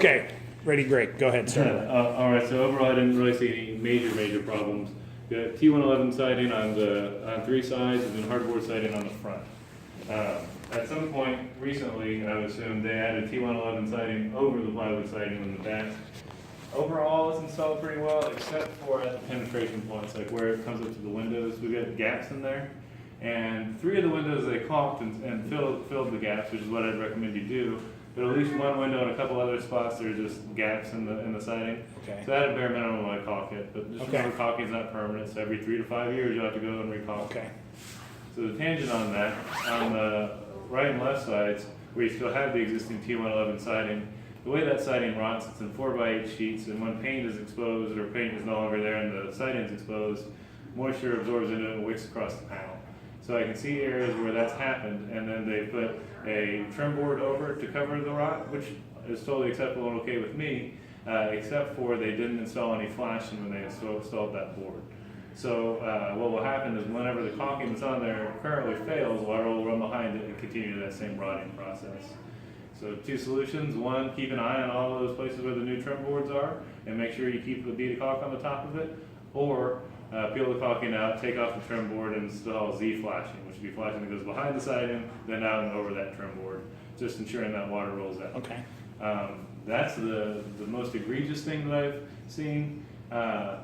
Okay, ready, Greg. Go ahead, sir. All right, so overall, I didn't really see any major problems. We got T111 siding on three sides and then hardboard siding on the front. At some point recently, I would assume they added T111 siding over the plywood siding in the back. Overall, it's installed pretty well, except for at the penetration points, like where it comes up to the windows. We've got gaps in there. And three of the windows they caulked and filled the gaps, which is what I'd recommend you do. But at least one window and a couple other spots, there are just gaps in the siding. Okay. So at a bare minimum, I caulk it. But just Okay. remember, caulking is not permanent. So every 3 to 5 years, you'll have to go and recaulk. Okay. So the tangent on that, on the right and left sides, where you still have the existing T111 siding, the way that siding rots, it's in 4x8 sheets, and when paint is exposed or paint is no longer there and the siding is exposed, moisture absorbs into it and wicks across the panel. So I can see areas where that's happened, and then they put a trim board over it to cover the rot, which is totally acceptable and okay with me, except for they didn't install any flashing when they installed that board. So what will happen is whenever the caulking that's on there currently fails, water will run behind it and continue that same rotting process. So two solutions: one, keep an eye on all of those places where the new trim boards are and make sure you keep the bead of caulk on the top of it, or peel the caulking out, take off the trim board, and install Z flashing, which would be flashing that goes behind the siding, then out and over that trim board, just ensuring that water rolls out. Okay. That's the most egregious thing that I've seen. I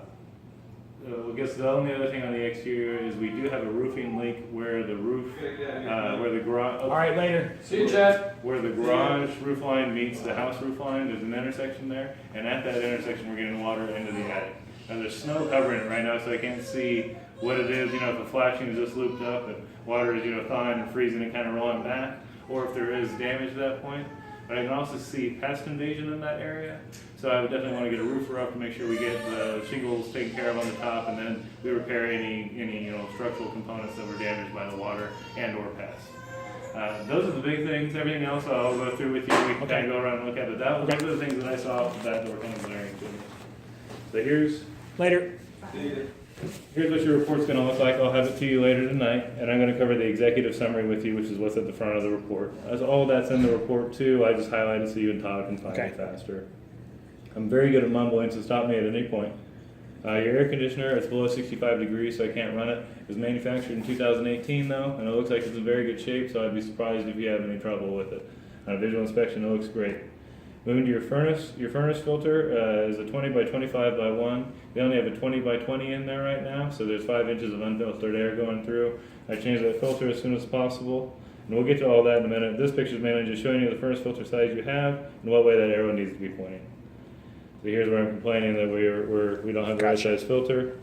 guess the only other thing on the exterior is we do have a roofing leak where the roof, where the garage. All right, later. See you, Chad. Where the garage roof line meets the house roof line, there's an intersection there, and at that intersection, we're getting water into the attic. Now there's snow covering it right now, so I can't see what it is. You know, if the flashing is just looped up and water is, thawing and freezing and kind of rolling back, or if there is damage at that point. But I can also see pest invasion in that area, so I would definitely want to get a roofer up to make sure we get the shingles taken care of on the top, and then we repair any structural components that were damaged by the water and/or pests. Those are the big things. Everything else I'll go through with you. We can kind of go around and look at it. Those are the things that I saw off the bat that were kind of glaring to me. So Later. here's what your report's going to look like. I'll have it to you later tonight, and I'm going to cover the executive summary with you, which is what's at the front of the report. As all that's in the report too, I just highlighted so you and Todd can find it faster. I'm very good at mumbling, so stop me at any point. Your air conditioner, it's below 65 degrees, so I can't run it. It was manufactured in 2018 though, and it looks like it's in very good shape, so I'd be surprised if you have any trouble with it. On a visual inspection, it looks great. Moving to your furnace filter is a 20 by 25 by 1. They only have a 20 by 20 in there right now, so there's 5 inches of unfiltered air going through. I changed that filter as soon as possible, and we'll get to all that in a minute. This picture is mainly just showing you the furnace filter size you have and what way that arrow needs to be pointing. So here's where I'm complaining that we don't have the right size filter.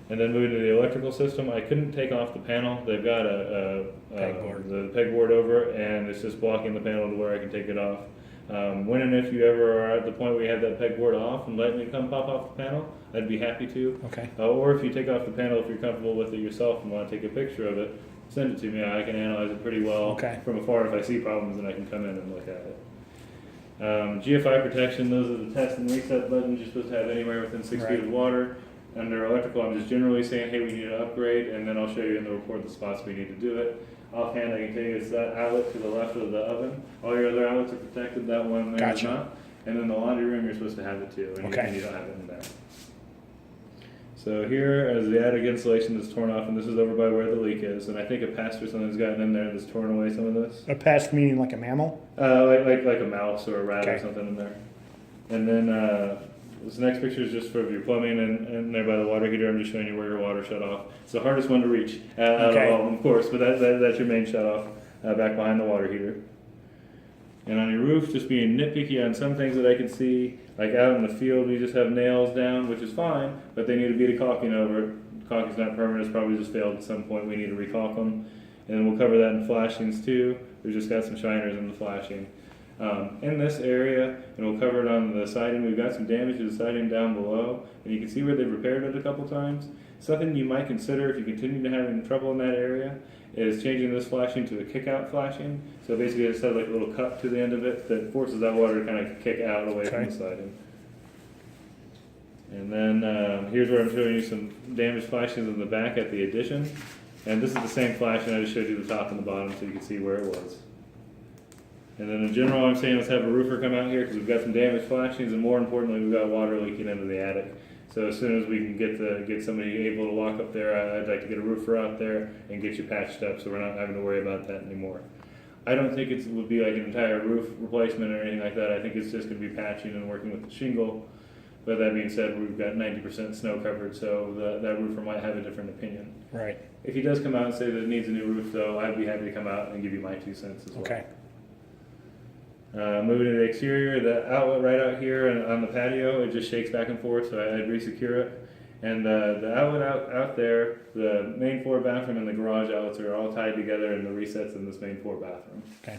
And then moving to the electrical system, I couldn't take off the panel. They've got the pegboard over, and it's just blocking the panel to where I can take it off. When and if you ever are at the point where you have that pegboard off and let me come pop off the panel, I'd be happy to. Okay. Or if you take off the panel, if you're comfortable with it yourself and want to take a picture of it, send it to me. I can analyze it pretty well from afar. If I see problems, then I can come in and look at it. GFI protection, those are the test and reset buttons you're supposed to have anywhere within 6 feet of water. Under electrical, I'm just generally saying, hey, we need to upgrade, and then I'll show you in the report the spots we need to do it. Offhand, I can tell you it's that outlet to the left of the oven. All your other outlets are protected, that one there is not. And then the laundry room, you're supposed to have it too, and you don't have it in there. So here is the attic insulation that's torn off, and this is over by where the leak is. And I think a pest or something's gotten in there that's torn away some of this. A pest meaning like a mammal? Like a mouse or a rat or something in there. And then this next picture is just for your plumbing and there by the water heater. I'm just showing you where your water shut off. It's the hardest one to reach out of all of them, of course, but that's your main shut off back behind the water heater. And on your roof, just being nitpicky on some things that I can see, like out in the field, we just have nails down, which is fine, but they need a bead of caulking over it. Caulking's not permanent, it's probably just failed at some point. We need to recaulk them. And then we'll cover that in flashings too. We've just got some shiners in the flashing. In this area, and we'll cover it on the siding, we've got some damage to the siding down below, and you can see where they've repaired it a couple times. Something you might consider if you continue to have any trouble in that area is changing this flashing to a kick-out flashing. So basically it's got like a little cup to the end of it that forces that water to kind of kick out away from the siding. And then here's where I'm showing you some damaged flashings in the back at the addition. And this is the same flashing, I just showed you the top and the bottom so you can see where it was. And then in general, I'm saying let's have a roofer come out here because we've got some damaged flashings, and more importantly, we've got water leaking into the attic. So as soon as we can get somebody able to walk up there, I'd like to get a roofer out there and get you patched up, so we're not having to worry about that anymore. I don't think it would be like an entire roof replacement or anything like that. I think it's just going to be patching and working with the shingle. But that being said, we've got 90% snow covered, so that roofer might have a different opinion. Right. If he does come out and say that it needs a new roof, though, I'd be happy to come out and give you my 2 cents as well. Okay. Moving to the exterior, the outlet right out here and on the patio, it just shakes back and forth, so I'd re-secure it. And the outlet out there, the main floor bathroom and the garage outlets are all tied together in the resets in this main floor bathroom. Okay.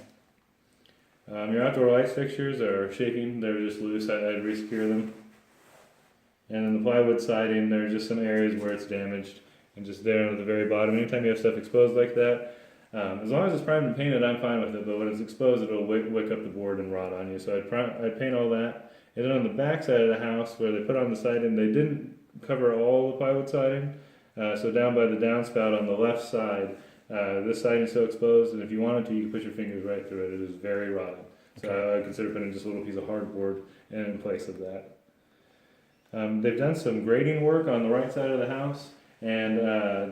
Your outdoor light fixtures are shaking, they're just loose, I'd re-secure them. And then the plywood siding, there are just some areas where it's damaged, and just there at the very bottom. Anytime you have stuff exposed like that, as long as it's primed and painted, I'm fine with it. But when it's exposed, it'll wick up the board and rot on you. So I'd paint all that. And then on the back side of the house, where they put on the siding, they didn't cover all the plywood siding. So down by the downspout on the left side, this siding is still exposed, and if you wanted to, you could put your fingers right through it. It is very rotten. So Okay. I consider putting just a little piece of hardboard in place of that. They've done some grading work on the right side of the house, and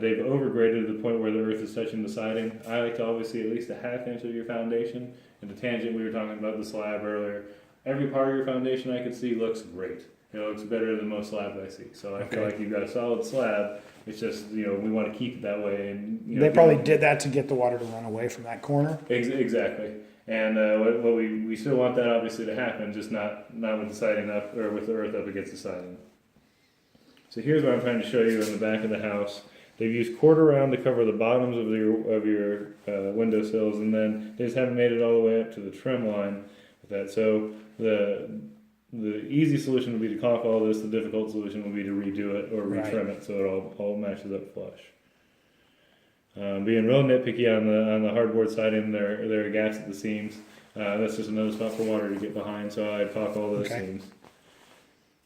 they've overgraded to the point where the earth is touching the siding. I like to always see at least a half inch of your foundation. And the tangent we were talking about the slab earlier, every part of your foundation I can see looks great. It looks better than most slabs I see. So I feel Okay. like you've got a solid slab. It's just, we want to keep it that way. And They probably did that to get the water to run away from that corner. Exactly. And what we still want that obviously to happen, just not with the siding up, or with the earth up against the siding. So here's what I'm trying to show you in the back of the house. They've used quarter round to cover the bottoms of your windowsills, and then they just haven't made it all the way up to the trim line with that. So the easy solution would be to caulk all this. The difficult solution would be to redo it or retrim it so it all matches up flush. Being real nitpicky on the hardboard siding, there are gaps at the seams. That's just another spot for water to get behind, so I'd caulk all those seams.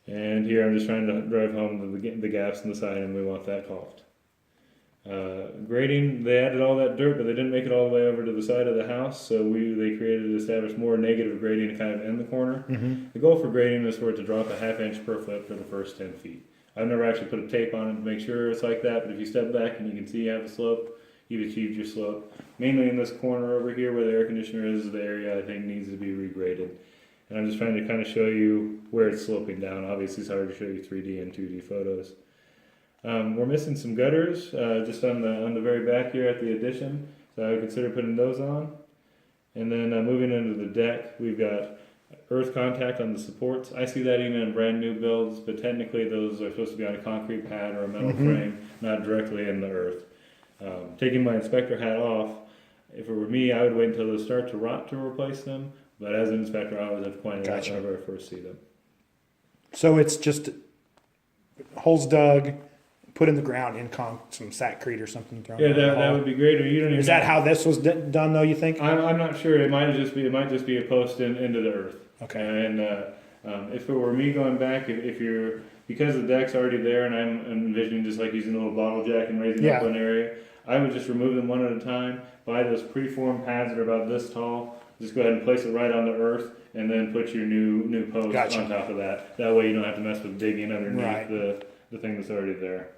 And here I'm just trying to drive home the gaps in the siding. We want that caulked. Grading, they added all that dirt, but they didn't make it all the way over to the side of the house, so they established more negative grading to kind of end the corner. Mm-hmm. The goal for grading is for it to drop a ½ inch per foot for the first 10 feet. I've never actually put a tape on it to make sure it's like that, but if you step back and you can see you have a slope, you've achieved your slope. Mainly in this corner over here where the air conditioner is the area I think needs to be regraded. And I'm just trying to kind of show you where it's sloping down. Obviously it's hard to show you 3D and 2D photos. We're missing some gutters just on the very back here at the addition, so I would consider putting those on. And then moving into the deck, we've got earth contact on the supports. I see that even in brand new builds, but technically those are supposed to be on a concrete pad or a metal frame, not directly in the earth. Taking my inspector hat off, if it were me, I would wait until they start to rot to replace them, but as an inspector, I always have to point it out whenever I first see them. So it's just holes dug, put in the ground, in some sackcrete or something thrown. Yeah, that would be great. Or you don't even Is that how this was done, though? You think? I'm not sure. It might just be a post into the earth. Okay. And if it were me going back, because the deck's already there, and I'm envisioning just like using a little bottle jack and raising up one area, I would just remove them one at a time. Buy those preformed pads that are about this tall. Just go ahead and place it right on the earth, and then put your new post on top of that. That way you don't have to mess with digging underneath the thing that's already there.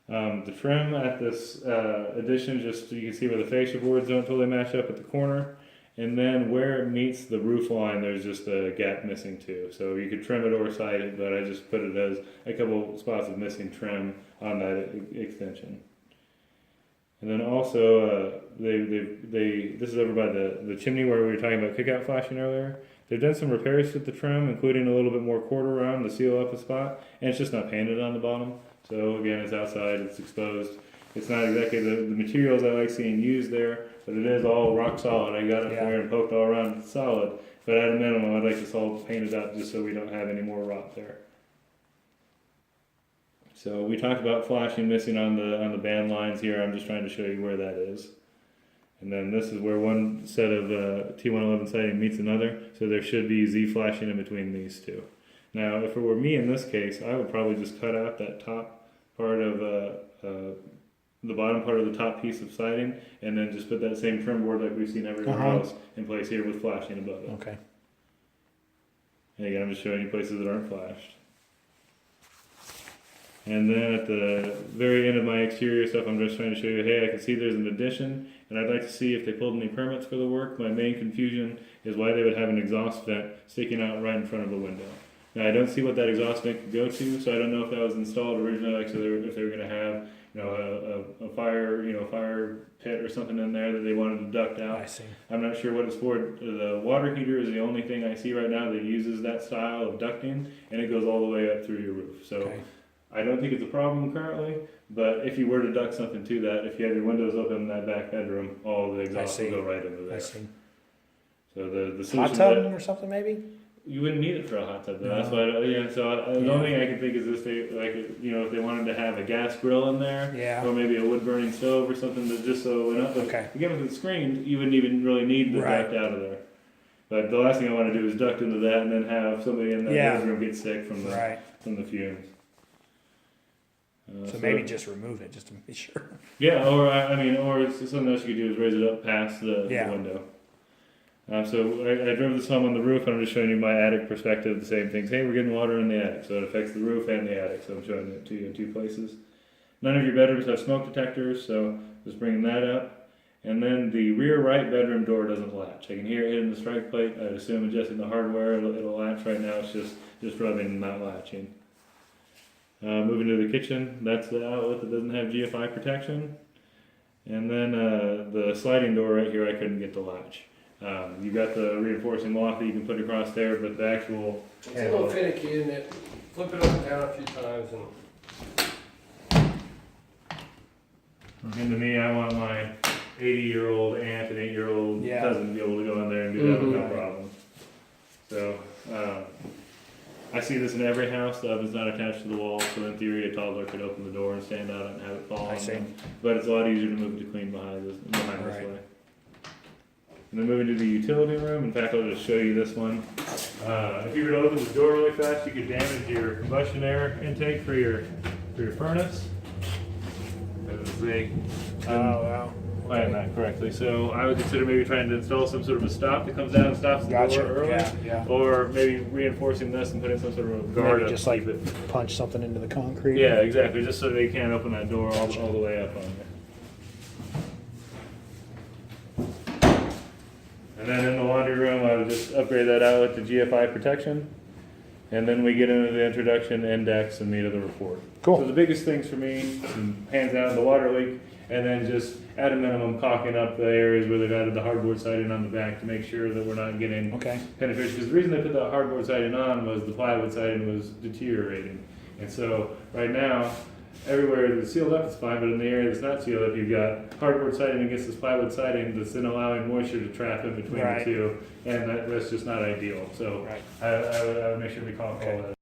The trim at this addition, just you can see where the fascia boards don't totally match up at the corner. And then where it meets the roof line, there's just a gap missing too. So you could trim it or side it, but I just put it as a couple spots of missing trim on that extension. And then also, this is over by the chimney where we were talking about kickout flashing earlier. They've done some repairs to the trim, including a little bit more quarter round to seal up a spot, and it's just not painted on the bottom. So again, it's outside, it's exposed. It's not exactly the materials I like seeing used there, but it is all rock solid. I got it there and poked all around, it's solid. But at a minimum, I'd like this all painted up just so we don't have any more rot there. So we talked about flashing missing on the band lines here. I'm just trying to show you where that is. And then this is where one set of T111 siding meets another, so there should be Z flashing in between these two. Now, if it were me in this case, I would probably just cut out that top part of the bottom part of the top piece of siding, and then just put that same trim board like we've seen everywhere else in place here with flashing above it. Okay. And again, I'm just showing you places that aren't flashed. And then at the very end of my exterior stuff, I'm just trying to show you, hey, I can see there's an addition, and I'd like to see if they pulled any permits for the work. My main confusion is why they would have an exhaust vent sticking out right in front of the window. Now, I don't see what that exhaust vent could go to, so I don't know if that was installed originally, like, so if they were going to have, a fire pit or something in there that they wanted to duct out. I see. I'm not sure what it's for. The water heater is the only thing I see right now that uses that style of ducting, and it goes all the way up through your roof. So Okay. I don't think it's a problem currently, but if you were to duct something to that, if you have your windows open in that back bedroom, all the exhaust will see. go right into I there. see. So the Hot solution tub that or something maybe? you wouldn't need it for a hot tub. Though. No. That's why, the only thing I can think is if they if they wanted to have a gas grill in there, Yeah. or maybe a wood burning stove or something that just so it went up. But Okay. again, with it screened, you wouldn't even really need the Right. duct out of there. But the last thing I want to do is duct into that and then have somebody in that Yeah. bedroom get sick from the Right. fumes. So maybe just remove it just to be sure. Yeah, or something else you could do is raise it up past the Yeah. window. So I drove this home on the roof, and I'm just showing you my attic perspective. The same things. Hey, we're getting water in the attic, so it affects the roof and the attic. So I'm showing it to you in two places. None of your bedrooms have smoke detectors, so just bringing that up. And then the rear right bedroom door doesn't latch. I can hear it hitting the strike plate. I'd assume adjusting the hardware, it'll latch right now. It's just rubbing and not latching. Moving to the kitchen, that's the outlet that doesn't have GFI protection. And then the sliding door right here, I couldn't get the latch. You've got the reinforcing lock that you can put across there, but the actual It's a little finicky, isn't it? Flip it up and down a few times and... And to me, I want my 80-year-old aunt and 8-year-old Yeah. cousin to be able to go in there and do that with no Mhm. problem. So, I see this in every house. The oven's not attached to the wall, so in theory, a toddler could open the door and stand out and have it fall I on see. them. But it's a lot easier to move it to clean behind this Right. way. And then moving to the utility room. In fact, I'll just show you this one. If you were to open the door really fast, you could damage your combustion air intake for your furnace. Wow. Plan that correctly. So I would consider maybe trying to install some sort of a stop that comes down and stops the Gotcha. door early. Yeah. Or maybe reinforcing this and putting some sort of a guard Maybe up just to like keep it. punch something into the concrete. Yeah, exactly. Just so they can't open that door all the way up on there. And then in the laundry room, I would just upgrade that outlet to GFI protection. And then we get into the introduction, index, and meat of the report. Cool. So the biggest things for me, hands down, the water leak, and then just at a minimum caulking up the areas where they've added the hardboard siding on the back to make sure that we're not getting Okay. penetration. Because the reason they put that hardboard siding on was the plywood siding was deteriorating. And so right now, everywhere that's sealed up is fine, but in the area that's not sealed up, you've got hardboard siding against this plywood siding that's then allowing moisture to trap in between Right. the two, and that's just not ideal. So Right. I would make sure we caulk all Okay. that.